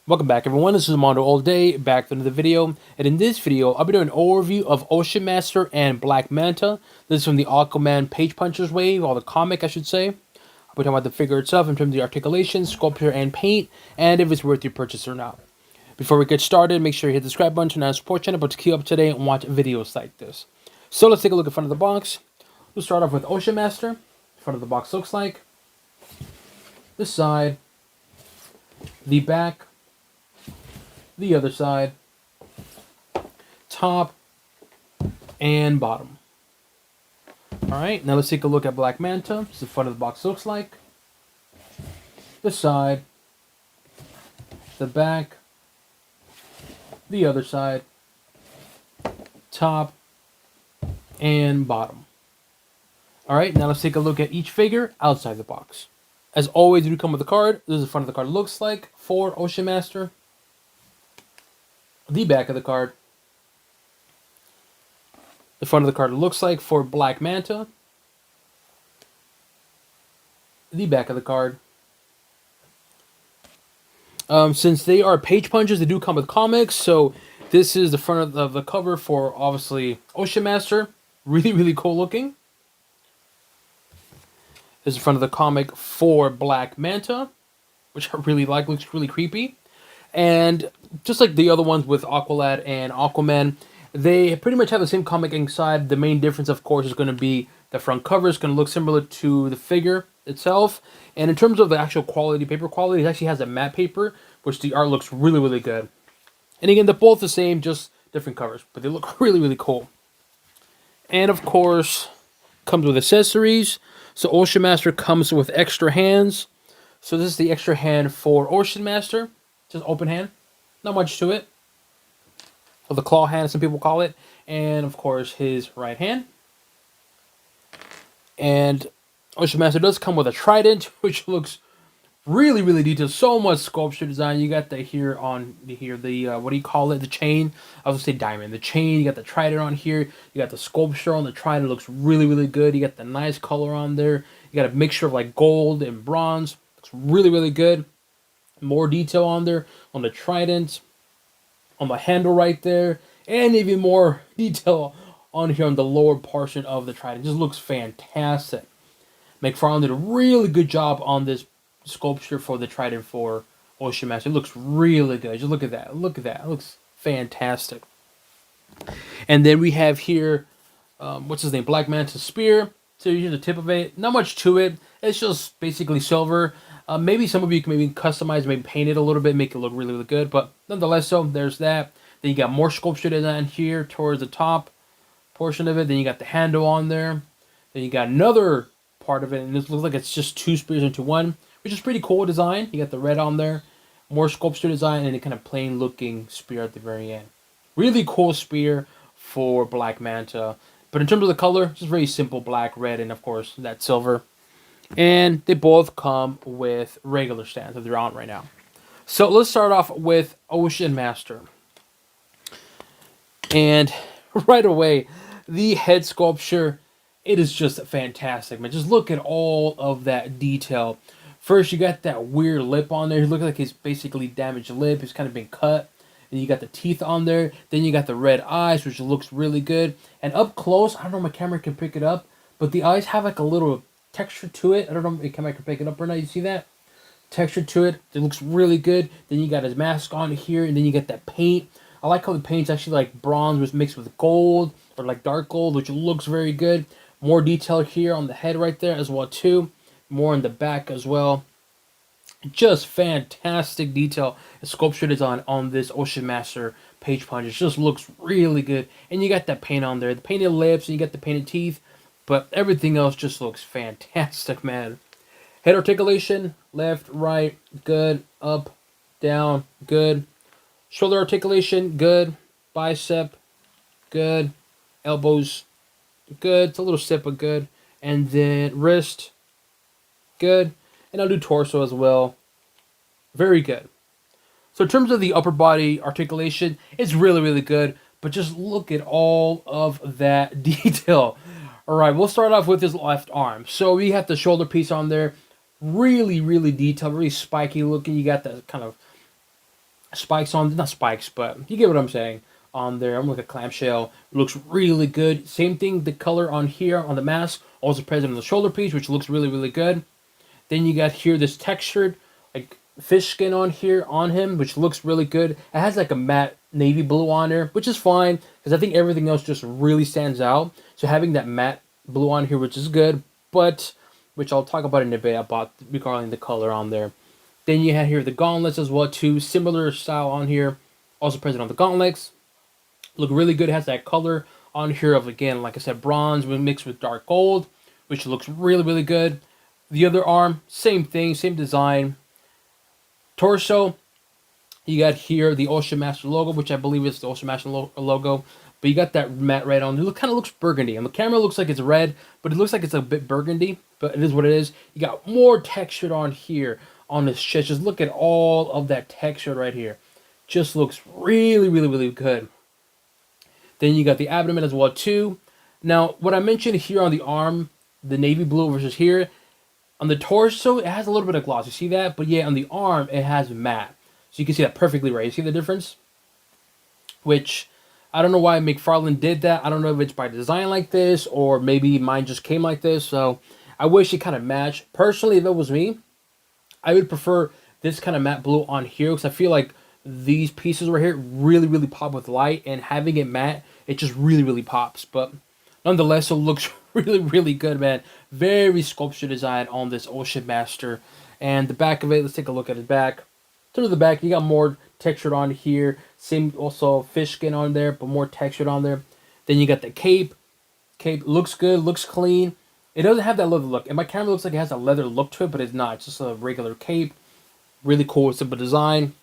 Welcome back, everyone. This is MandoAllDay, back with another video. And in this video, I'll be doing an overview of Ocean Master and Black Manta. This is from the Aquaman Page Punchers wave, or the comic, I should say. I'll be talking about the figure itself in terms of the articulation, sculpture, and paint, and if it's worth your purchase or not. Before we get started, make sure you hit the subscribe button to support channel, but to keep up to date and watch videos like this. So let's take a look at front of the box. We'll start off with Ocean Master. Front of the box looks like this side, the back, the other side, top, and bottom. Alright, now let's take a look at Black Manta. This is the front of the box looks like. The side, the back, the other side, top, and bottom. Alright, now let's take a look at each figure outside the box. As always, we do come with a card. This is the front of the card looks like for Ocean Master. The back of the card. The front of the card looks like for Black Manta. The back of the card. Since they are page punches, they do come with comics. So this is the front of the cover for, obviously, Ocean Master. Really, really cool looking. This is the front of the comic for Black Manta, which I really like. Looks really creepy. And just like the other ones with Aqualad and Aquaman, they pretty much have the same comic inside. The main difference, of course, is going to be the front cover is going to look similar to the figure itself. And in terms of the actual quality, paper quality, it actually has a matte paper, which the art looks really, really good. And again, they're both the same, just different covers, but they look really, really cool. And of course, comes with accessories. So Ocean Master comes with extra hands. So this is the extra hand for Ocean Master. Just open hand. Not much to it. Or the claw hand, some people call it. And, of course, his right hand. And Ocean Master does come with a trident, which looks really, really detailed. So much sculpture design. You got the here on here, the, what do you call it? The chain. I was going to say diamond. The chain, you got the trident on here. You got the sculpture on the trident. It looks really, really good. You got the nice color on there. You got a mixture of, like, gold and bronze. Looks really, really good. More detail on there, on the trident, on the handle right there, and even more detail on here on the lower portion of the trident. It just looks fantastic. McFarlane did a really good job on this sculpture for the trident for Ocean Master. It looks really good. Just look at that. Look at that. It looks fantastic. And then we have here, what's his name? Black Manta spear. So here's the tip of it. Not much to it. It's just basically silver. Maybe some of you can maybe customize, maybe paint it a little bit, make it look really, really good. But nonetheless, so there's that. Then you got more sculpture design here towards the top portion of it. Then you got the handle on there. Then you got another part of it, and this looks like it's just two spears into one, which is pretty cool design. You got the red on there, more sculpture design, and a kind of plain looking spear at the very end. Really cool spear for Black Manta. But in terms of the color, just very simple black, red, and of course that silver. And they both come with regular stands that they're on right now. So let's start off with Ocean Master. And right away, the head sculpture, it is just fantastic, man. Just look at all of that detail. First, you got that weird lip on there. It looks like it's basically damaged lip. It's kind of been cut. And you got the teeth on there. Then you got the red eyes, which looks really good. And up close, I don't know if my camera can pick it up, but the eyes have like a little texture to it. I don't know if I can pick it up or not. You see that? Texture to it. It looks really good. Then you got his mask on here, and then you get that paint. I like how the paint's actually like bronze was mixed with gold, or like dark gold, which looks very good. More detail here on the head right there as well too. More in the back as well. Just fantastic detail and sculpture design on this Ocean Master page punch. It just looks really good. And you got that paint on there. The painted lips, and you got the painted teeth. But everything else just looks fantastic, man. Head articulation, left, right, good. Up, down, good. Shoulder articulation, good. Bicep, good. Elbows, good. It's a little stiff, but good. And then wrist, good. And I'll do torso as well. Very good. So in terms of the upper body articulation, it's really, really good. But just look at all of that detail. All right, we'll start off with his left arm. So we have the shoulder piece on there. Really, really detailed, really spiky looking. You got that kind of spikes on, not spikes, but you get what I'm saying on there. I'm like a clamshell. It looks really good. Same thing, the color on here on the mask, also present on the shoulder piece, which looks really, really good. Then you got here this textured like fish skin on here on him, which looks really good. It has like a matte navy blue on there, which is fine because I think everything else just really stands out. So having that matte blue on here, which is good, but which I'll talk about in a bit about regarding the color on there. Then you have here the gauntlets as well too, similar style on here, also present on the gauntlets. Look really good. It has that color on here of, again, like I said, bronze mixed with dark gold, which looks really, really good. The other arm, same thing, same design. Torso, you got here the Ocean Master logo, which I believe is the Ocean Master logo. But you got that matte red on. It kind of looks burgundy. On the camera, it looks like it's red, but it looks like it's a bit burgundy. But it is what it is. You got more textured on here on this chest. Just look at all of that texture right here. Just looks really, really, really good. Then you got the abdomen as well too. Now, what I mentioned here on the arm, the navy blue versus here, on the torso, it has a little bit of gloss. You see that? But yeah, on the arm, it has matte. So you can see that perfectly right. You see the difference? Which, I don't know why McFarlane did that. I don't know if it's by design like this, or maybe mine just came like this. So I wish it kind of matched. Personally, if it was me, I would prefer this kind of matte blue on here, because I feel like these pieces right here really, really pop with light, and having it matte, it just really, really pops. But nonetheless, it looks really, really good, man. Very sculpture design on this Ocean Master. And the back of it, let's take a look at his back. To the back, you got more textured on here. Same also fish skin on there, but more textured on there. Then you got the cape. Cape looks good, looks clean. It doesn't have that leather look. And my camera looks like it has a leather look to it, but it's not. It's just a regular cape. Really cool, simple design.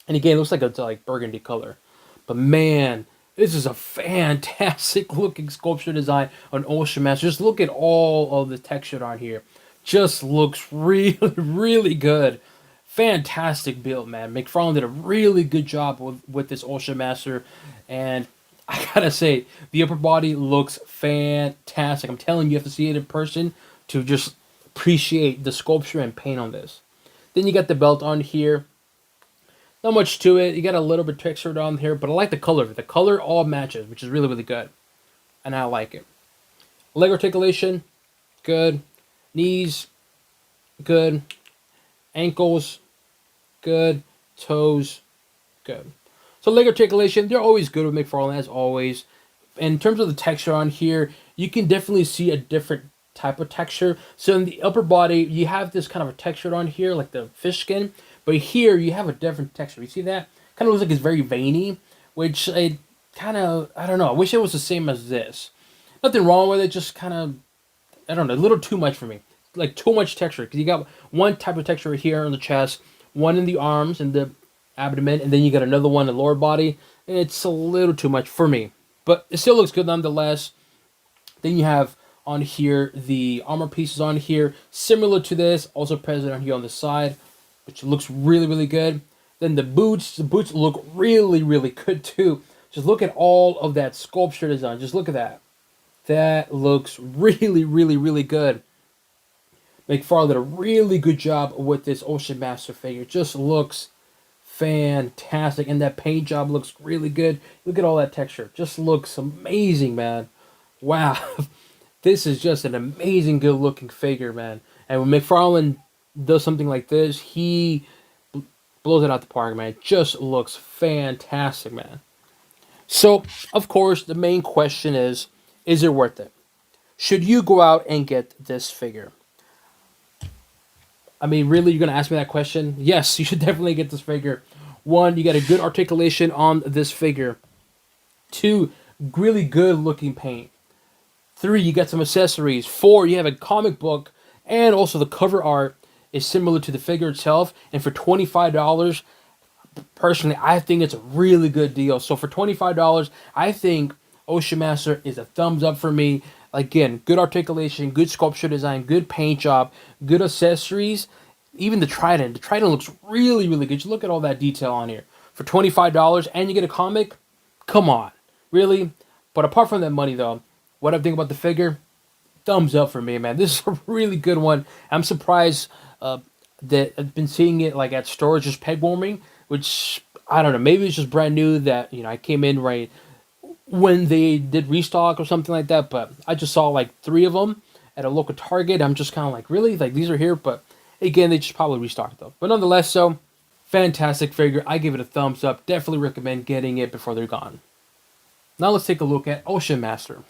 And again, it looks like it's like burgundy color. But man, this is a fantastic looking sculpture design on Ocean Master. Just look at all of the texture on here. Just looks really, really good. Fantastic build, man. McFarlane did a really good job with this Ocean Master. And I gotta say, the upper body looks fantastic. I'm telling you, you have to see it in person to just appreciate the sculpture and paint on this. Then you got the belt on here. Not much to it. You got a little bit textured on here, but I like the color of it. The color all matches, which is really, really good. And I like it. Leg articulation, good. Knees, good. Ankles, good. Toes, good. So leg articulation, they're always good with McFarlane, as always. And in terms of the texture on here, you can definitely see a different type of texture. So in the upper body, you have this kind of a texture on here, like the fish skin. But here, you have a different texture. You see that? Kind of looks like it's very veiny, which it kind of, I don't know. I wish it was the same as this. Nothing wrong with it, just kind of, I don't know, a little too much for me. Like, too much texture. Because you got one type of texture here on the chest, one in the arms and the abdomen, and then you got another one in the lower body. And it's a little too much for me. But it still looks good nonetheless. Then you have on here the armor pieces on here, similar to this, also present on here on the side, which looks really, really good. Then the boots look really, really good too. Just look at all of that sculpture design. Just look at that. That looks really, really, really good. McFarlane did a really good job with this Ocean Master figure. Just looks fantastic. And that paint job looks really good. Look at all that texture. Just looks amazing, man. Wow. This is just an amazing, good looking figure, man. And when McFarlane does something like this, he blows it out the park, man. It just looks fantastic, man. So, of course, the main question is it worth it? Should you go out and get this figure? I mean, really, you're going to ask me that question? Yes, you should definitely get this figure. One, you got a good articulation on this figure. Two, really good looking paint. Three, you got some accessories. Four, you have a comic book, and also the cover art is similar to the figure itself. And for $25, personally, I think it's a really good deal. So for $25, I think Ocean Master is a thumbs up for me. Again, good articulation, good sculpture design, good paint job, good accessories. Even the trident. The trident looks really, really good. Just look at all that detail on here. For $25 and you get a comic? Come on. Really? But apart from that money, though, what I think about the figure? Thumbs up for me, man. This is a really good one. I'm surprised that I've been seeing it like at stores just peg warming, which I don't know, maybe it's just brand new that, I came in right when they did restock or something like that, but I just saw like 3 of them at a local Target. I'm just kind of like, really? Like, these are here? But again, they just probably restocked them. But nonetheless, so fantastic figure. I give it a thumbs up. Definitely recommend getting it before they're gone. Now let's take a look at Ocean Master.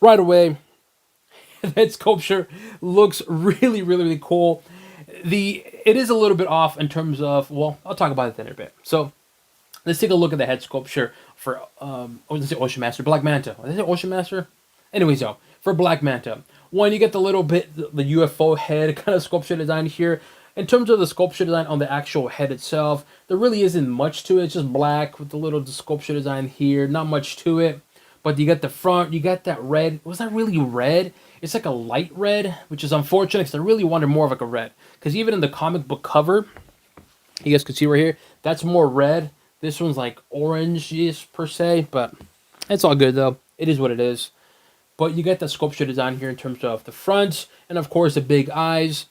Right away, that sculpture looks really, really, really cool. It is a little bit off in terms of, well, I'll talk about it then in a bit. So let's take a look at the head sculpture for let's say Ocean Master, Black Manta. Is it Ocean Master? Anyway, so for Black Manta, one, you get the little bit the UFO head kind of sculpture design here. In terms of the sculpture design on the actual head itself, there really isn't much to it. It's just black with the little sculpture design here. Not much to it. But you got the front, you got that red. Was that really red? It's like a light red, which is unfortunate because I really wanted more of like a red. Because even in the comic book cover, you guys can see right here, that's more red. This one's like orange-ish per se, but it's all good though. It is what it is. But you get the sculpture design here in terms of the front, and of course the big eyes.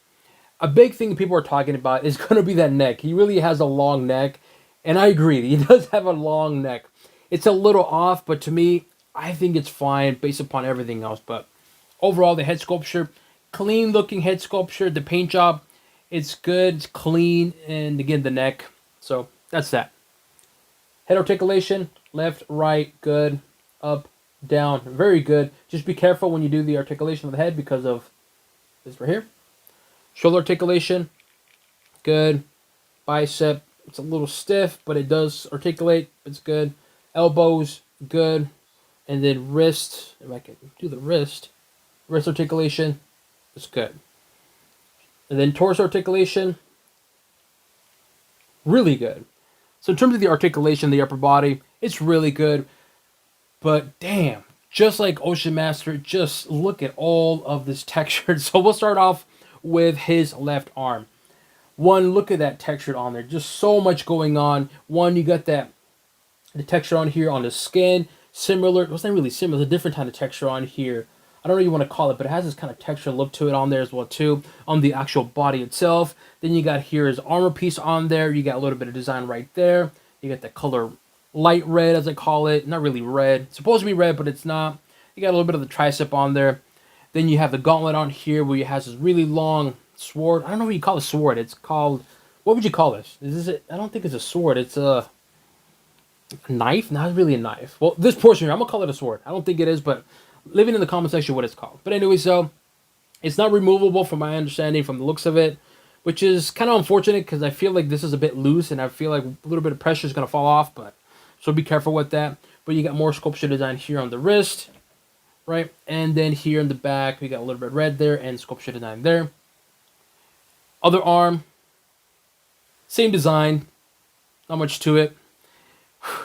A big thing people are talking about is going to be that neck. He really has a long neck, and I agree. He does have a long neck. It's a little off, but to me, I think it's fine based upon everything else. But overall, the head sculpture, clean looking head sculpture. The paint job, it's good, it's clean, and again, the neck. So that's that. Head articulation, left, right, good, up, down, very good. Just be careful when you do the articulation of the head because of this right here. Shoulder articulation, good. Bicep, it's a little stiff, but it does articulate. It's good. Elbows, good. And then wrist, if I can do the wrist articulation, it's good. And then torso articulation, really good. So in terms of the articulation, the upper body, it's really good. But damn, just like Ocean Master, just look at all of this texture. So we'll start off with his left arm. One, look at that texture on there. Just so much going on. One, you got the texture on here on the skin. Similar, it's not really similar, it's a different kind of texture on here. I don't know what you want to call it, but it has this kind of texture look to it on there as well too, on the actual body itself. Then you got here his armor piece on there. You got a little bit of design right there. You got the color light red, as I call it. Not really red. It's supposed to be red, but it's not. You got a little bit of the tricep on there. Then you have the gauntlet on here where he has this really long sword. I don't know what you call a sword. It's called, what would you call this? Is this I don't think it's a sword. It's a knife? Not really a knife. Well, this portion here, I'm going to call it a sword. I don't think it is, but leave it in the comment section what it's called. But anyway, so it's not removable from my understanding from the looks of it, which is kind of unfortunate because I feel like this is a bit loose and I feel like a little bit of pressure is going to fall off, but so be careful with that. But you got more sculpture design here on the wrist, right? And then here in the back, we got a little bit red there and sculpture design there. Other arm, same design, not much to it.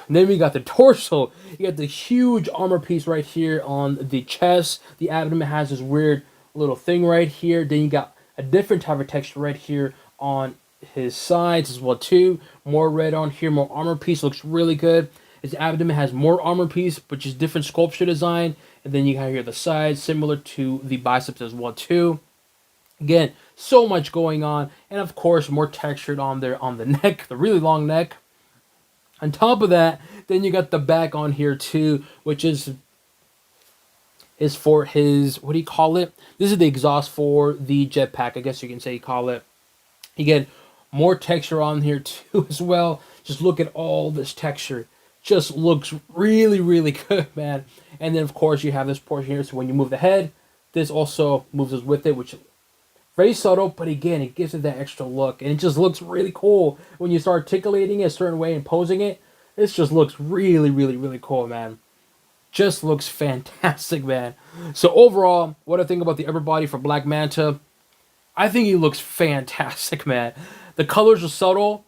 And then we got the torso. You got the huge armor piece right here on the chest. The abdomen has this weird little thing right here. Then you got a different type of texture right here on his sides as well too. More red on here, more armor piece. Looks really good. His abdomen has more armor piece, but just different sculpture design. And then you got here the sides, similar to the biceps as well too. Again, so much going on. And of course, more textured on there on the neck, the really long neck. On top of that, then you got the back on here too, which is for his, what do you call it? This is the exhaust for the jetpack, I guess you can say you call it. You get more texture on here too as well. Just look at all this texture. Just looks really, really good, man. And then of course you have this portion here, so when you move the head, this also moves us with it, which is very subtle, but again, it gives it that extra look. And it just looks really cool when you start articulating it a certain way and posing it. This just looks really, really, really cool, man. Just looks fantastic, man. So overall, what I think about the upper body for Black Manta, I think he looks fantastic, man. The colors are subtle,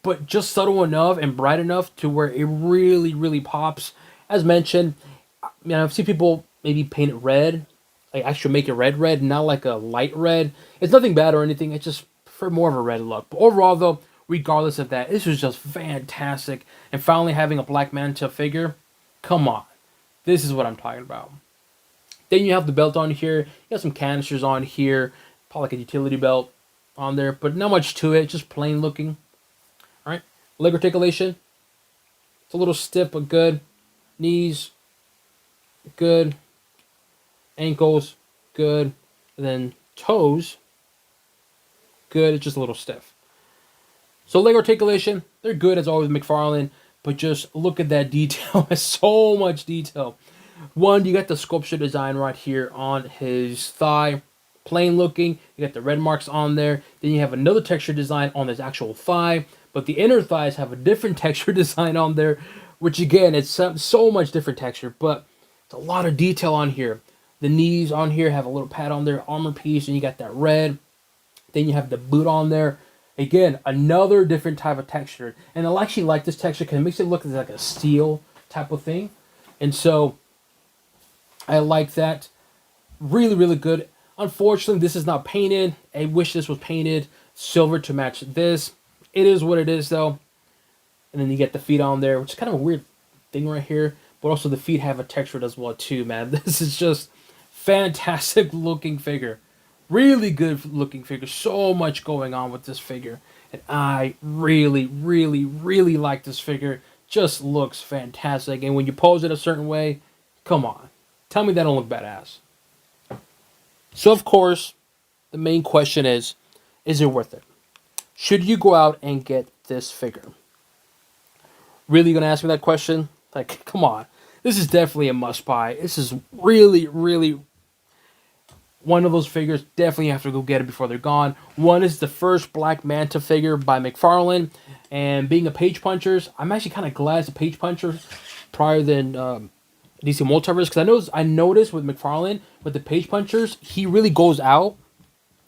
but just subtle enough and bright enough to where it really, really pops. As mentioned, I've seen people maybe paint it red, like actually make it red, not like a light red. It's nothing bad or anything. It's just for more of a red look. But overall, though, regardless of that, this was just fantastic. And finally having a Black Manta figure, come on. This is what I'm talking about. Then you have the belt on here. You got some canisters on here. Probably like a utility belt on there. But not much to it. Just plain looking. All right, leg articulation. It's a little stiff but good. Knees, good. Ankles, good. And then toes, good. It's just a little stiff. So leg articulation, they're good as always, McFarlane. But just look at that detail. So much detail. One, you got the sculpture design right here on his thigh. Plain looking. You got the red marks on there. Then you have another texture design on his actual thigh. But the inner thighs have a different texture design on there. Which again, it's so much different texture. But it's a lot of detail on here. The knees on here have a little pad on there. Armor piece. And you got that red. Then you have the boot on there. Again, another different type of texture. And I actually like this texture because it makes it look like a steel type of thing. And so I like that. Really, really good. Unfortunately, this is not painted. I wish this was painted silver to match this. It is what it is, though. And then you get the feet on there, which is kind of a weird thing right here. But also the feet have a texture as well, too, man. This is just fantastic looking figure. Really good looking figure. So much going on with this figure. And I really, really, really like this figure. Just looks fantastic. And when you pose it a certain way, come on. Tell me that don't look badass. So, of course, the main question is it worth it? Should you go out and get this figure? Really going to ask me that question? Like, come on. This is definitely a must buy. This is really, really one of those figures. Definitely have to go get it before they're gone. One is the first Black Manta figure by McFarlane. And being a page punchers, I'm actually kind of glad it's a page puncher prior than DC Multiverse. Because I noticed with McFarlane, with the page punchers, he really goes out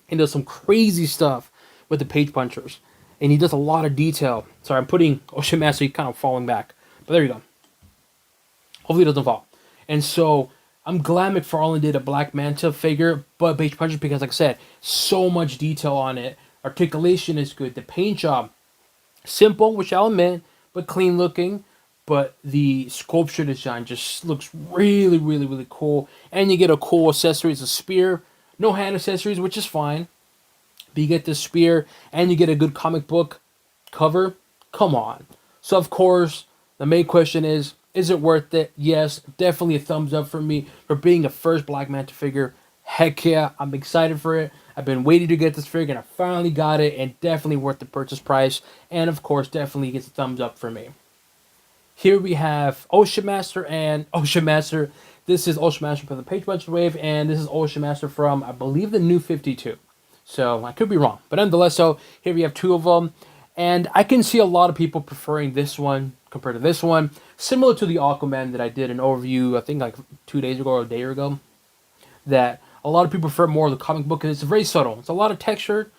and does some crazy stuff with the page punchers. And he does a lot of detail. Sorry, I'm putting Ocean Master, he's kind of falling back. But there you go. Hopefully it doesn't fall. And so I'm glad McFarlane did a Black Manta figure, but page punchers, because like I said, so much detail on it. Articulation is good. The paint job, simple, which I'll admit, but clean looking. But the sculpture design just looks really, really, really cool. And you get a cool accessory. It's a spear. No hand accessories, which is fine. But you get this spear, and you get a good comic book cover. Come on. So, of course, the main question is it worth it? Yes, definitely a thumbs up for me for being the first Black Manta figure. Heck yeah, I'm excited for it. I've been waiting to get this figure, and I finally got it, and definitely worth the purchase price. And, of course, definitely gets a thumbs up for me. Here we have Ocean Master and Ocean Master. This is Ocean Master from the Page Puncher Wave, and this is Ocean Master from, I believe, the New 52. So, I could be wrong. But nonetheless, so here we have two of them. And I can see a lot of people preferring this one compared to this one. Similar to the Aquaman that I did an overview, I think like 2 days ago or a day ago. That a lot of people prefer more of the comic book because it's very subtle. It's a lot of texture.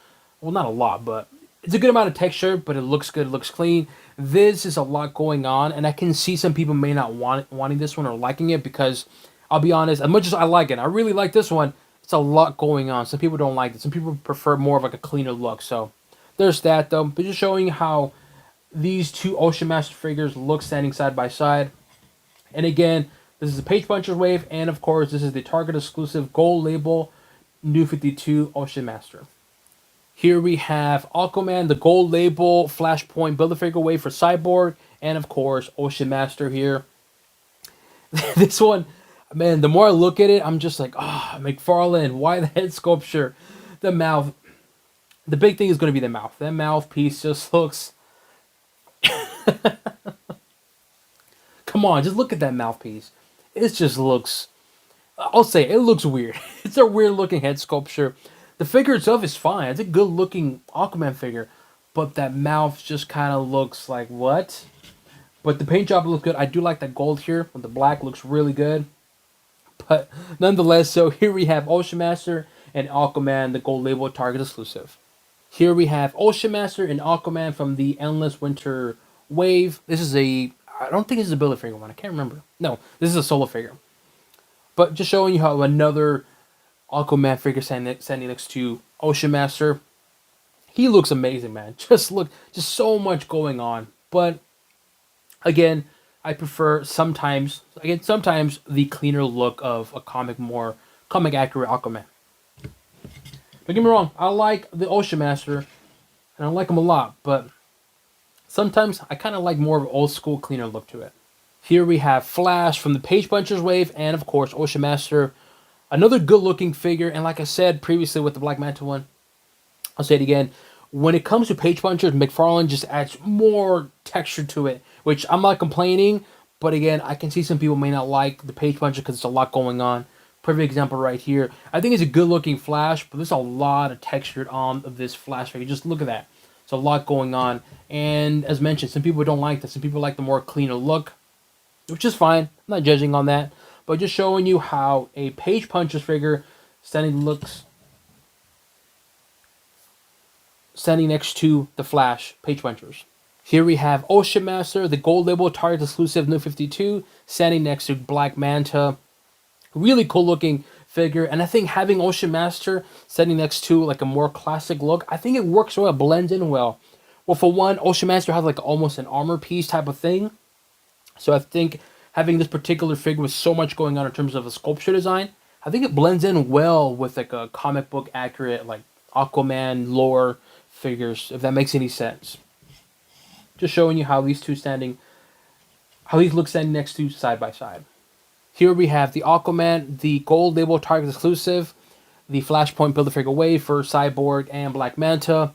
Well, not a lot, but it's a good amount of texture, but it looks good. It looks clean. This is a lot going on, and I can see some people may not wanting this one or liking it because, I'll be honest, as much as I like it, I really like this one, it's a lot going on. Some people don't like it. Some people prefer more of like a cleaner look. So there's that, though. But just showing how these two Ocean Master figures look standing side by side. And again, this is the Page Puncher Wave, and of course, this is the Target exclusive gold label New 52 Ocean Master. Here we have Aquaman, the gold label Flashpoint Build-A-Figure Wave for Cyborg, and of course, Ocean Master here. This one, man, the more I look at it, I'm just like, McFarlane, why the head sculpture? The mouth. The big thing is going to be the mouth. That mouthpiece just looks... Come on, just look at that mouthpiece. It just looks... I'll say, it looks weird. It's a weird-looking head sculpture. The figure itself is fine. It's a good-looking Aquaman figure. But that mouth just kind of looks like, what? But the paint job looks good. I do like that gold here. But the black looks really good. But nonetheless, so here we have Ocean Master and Aquaman, the gold label Target exclusive. Here we have Ocean Master and Aquaman from the Endless Winter Wave. This is a... I don't think this is a Build-A-Figure one. I can't remember. No, this is a solo figure. But just showing you how another Aquaman figure standing next to Ocean Master. He looks amazing, man. Just so much going on. But again, I prefer sometimes the cleaner look of a comic accurate Aquaman. Don't get me wrong, I like the Ocean Master, and I like him a lot, but Sometimes I kind of like more of an old school, cleaner look to it. Here we have Flash from the Page Punchers wave, and of course Ocean Master, another good looking figure. And like I said previously with the Black Manta one, I'll say it again. When it comes to Page Punchers, McFarlane just adds more texture to it, which I'm not complaining. But again, I can see some people may not like the Page Puncher because there's a lot going on. Perfect example right here. I think it's a good looking Flash, but there's a lot of texture on this Flash figure. Just look at that. It's a lot going on. And as mentioned, some people don't like this. Some people like the more cleaner look, which is fine. I'm not judging on that. But just showing you how a Page Punchers figure standing next to the Flash Page Punchers. Here we have Ocean Master, the gold label Target exclusive New 52, standing next to Black Manta. Really cool looking figure, and I think having Ocean Master standing next to like a more classic look, I think it works well, it blends in well. Well, for one, Ocean Master has like almost an armor piece type of thing, so I think having this particular figure with so much going on in terms of a sculpture design, I think it blends in well with like a comic book accurate like Aquaman lore figures, if that makes any sense. Just showing you how these look standing next to side by side. Here we have the Aquaman, the gold label Target exclusive, the Flashpoint Build-A-Figure wave for Cyborg and Black Manta.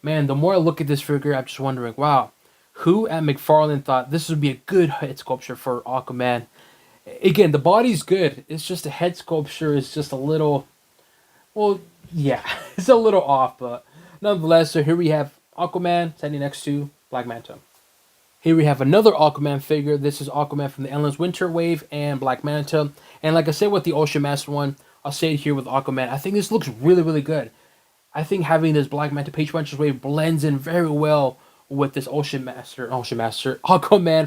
Man, the more I look at this figure, I'm just wondering, wow, who at McFarlane thought this would be a good head sculpture for Aquaman? Again, the body's good. It's just the head sculpture is just a little, well, yeah, it's a little off, but nonetheless, so here we have Aquaman standing next to Black Manta. Here we have another Aquaman figure. This is Aquaman from the Endless Winter wave and Black Manta. And like I said with the Ocean Master one, I'll say it here with Aquaman. I think this looks really, really good. I think having this Black Manta Page Punchers wave blends in very well with this Aquaman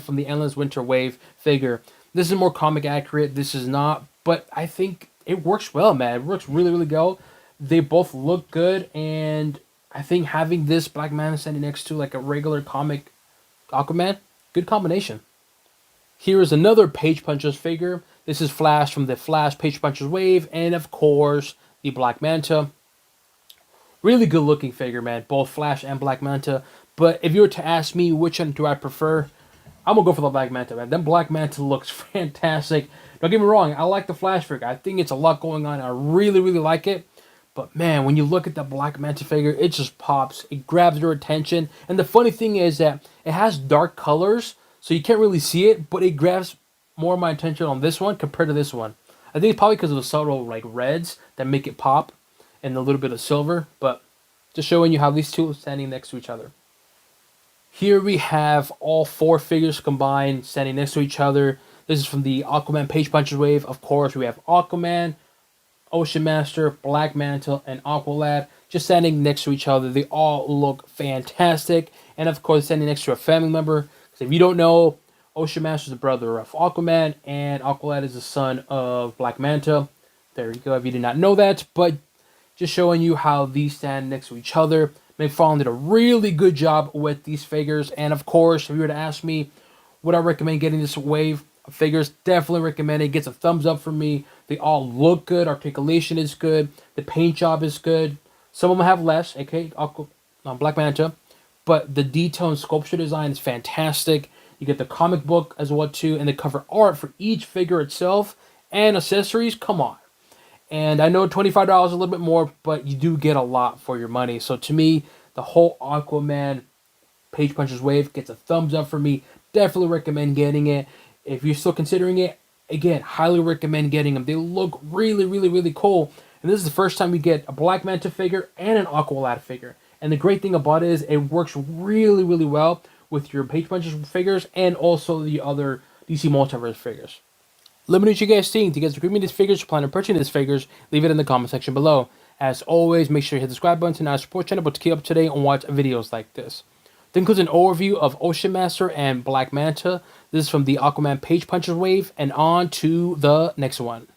from the Endless Winter wave figure. This is more comic accurate. This is not, but I think it works well, man. It works really, really well. They both look good, and I think having this Black Manta standing next to like a regular comic Aquaman, good combination. Here is another Page Punchers figure. This is Flash from the Flash Page Punchers wave, and of course, the Black Manta. Really good looking figure, man. Both Flash and Black Manta. But if you were to ask me which one do I prefer, I'm going to go for the Black Manta, man. That Black Manta looks fantastic. Don't get me wrong, I like the Flash figure. I think it's a lot going on. I really, really like it. But man, when you look at the Black Manta figure, it just pops. It grabs your attention. And the funny thing is that it has dark colors, so you can't really see it, but it grabs more of my attention on this one compared to this one. I think it's probably because of the subtle like reds that make it pop and a little bit of silver, but just showing you how these two are standing next to each other. Here we have all four figures combined standing next to each other. This is from the Aquaman Page Punchers wave. Of course, we have Aquaman, Ocean Master, Black Manta, and Aqualad just standing next to each other. They all look fantastic. And of course, standing next to a family member. Because if you don't know, Ocean Master is the brother of Aquaman, and Aqualad is the son of Black Manta. There you go, if you did not know that. But just showing you how these stand next to each other. McFarlane did a really good job with these figures. And of course, if you were to ask me, would I recommend getting this wave of figures? Definitely recommend it. Gets a thumbs up from me. They all look good. Articulation is good. The paint job is good. Some of them have less, aka Black Manta. But the detail and sculpture design is fantastic. You get the comic book as well too, and the cover art for each figure itself and accessories. Come on. And I know $25 is a little bit more, but you do get a lot for your money. So to me, the whole Aquaman Page Punchers wave gets a thumbs up for me. Definitely recommend getting it. If you're still considering it, again, highly recommend getting them. They look really, really, really cool. And this is the first time we get a Black Manta figure and an Aqualad figure. And the great thing about it is it works really, really well with your Page Punchers figures and also the other DC Multiverse figures. Let me know what you guys think. Do you guys agree with these figures? Plan on purchasing these figures? Leave it in the comment section below. As always, make sure you hit the subscribe button to our support channel to keep up to date and watch videos like this. That includes an overview of Ocean Master and Black Manta. This is from the Aquaman Page Punchers wave, and on to the next one.